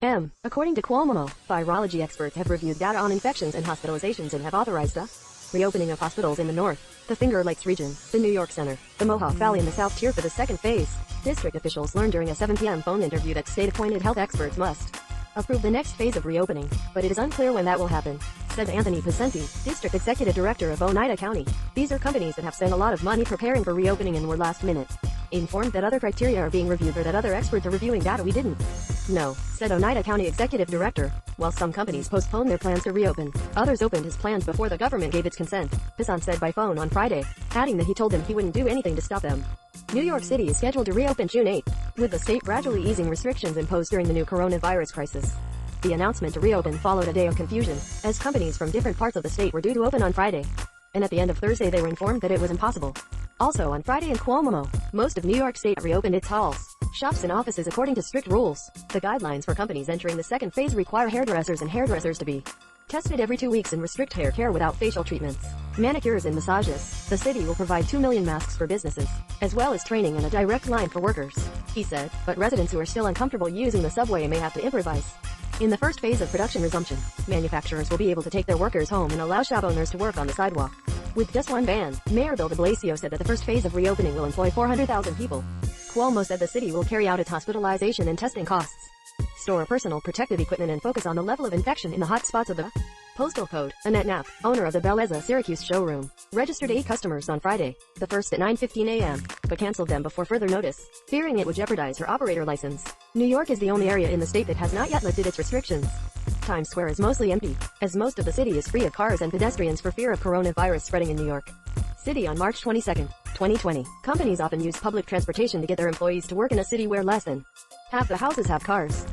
According to Cuomo, virology experts have reviewed data on infections and hospitalizations and have authorized the reopening of hospitals in the North, the Finger Lakes region, the New York Center, the Mohawk Valley and the South Tier for the second phase. District officials learned during a 7 p.m. phone interview that state-appointed health experts must approve the next phase of reopening, but it is unclear when that will happen, said Anthony Pacenti, District Executive Director of Oneida County. These are companies that have spent a lot of money preparing for reopening and were last minute informed that other criteria are being reviewed or that other experts are reviewing data we didn't know, said Oneida County Executive Director. While some companies postponed their plans to reopen, others opened as planned before the government gave its consent, Pacenti said by phone on Friday, adding that he told them he wouldn't do anything to stop them. New York City is scheduled to reopen June 8, with the state gradually easing restrictions imposed during the new coronavirus crisis. The announcement to reopen followed a day of confusion, as companies from different parts of the state were due to open on Friday, and at the end of Thursday they were informed that it was impossible. Also on Friday in Cuomo, most of New York State reopened its halls, shops and offices according to strict rules. The guidelines for companies entering the second phase require hairdressers and hairdressers to be tested every 2 weeks and restrict hair care without facial treatments, manicures and massages. The city will provide 2 million masks for businesses, as well as training and a direct line for workers, he said, but residents who are still uncomfortable using the subway may have to improvise. In the first phase of production resumption, manufacturers will be able to take their workers home and allow shop owners to work on the sidewalk. With just one ban, Mayor Bill de Blasio said that the first phase of reopening will employ 400,000 people. Cuomo said the city will carry out its hospitalization and testing costs, store personal protective equipment and focus on the level of infection in the hot spots of the postal code. Annette Knapp, owner of the Bellezza Syracuse showroom, registered 8 customers on Friday, the first at 9:15 a.m., but canceled them before further notice, fearing it would jeopardize her operator license. New York is the only area in the state that has not yet lifted its restrictions. Times Square is mostly empty, as most of the city is free of cars and pedestrians for fear of coronavirus spreading in New York City on March 22, 2020. Companies often use public transportation to get their employees to work in a city where less than half the houses have cars.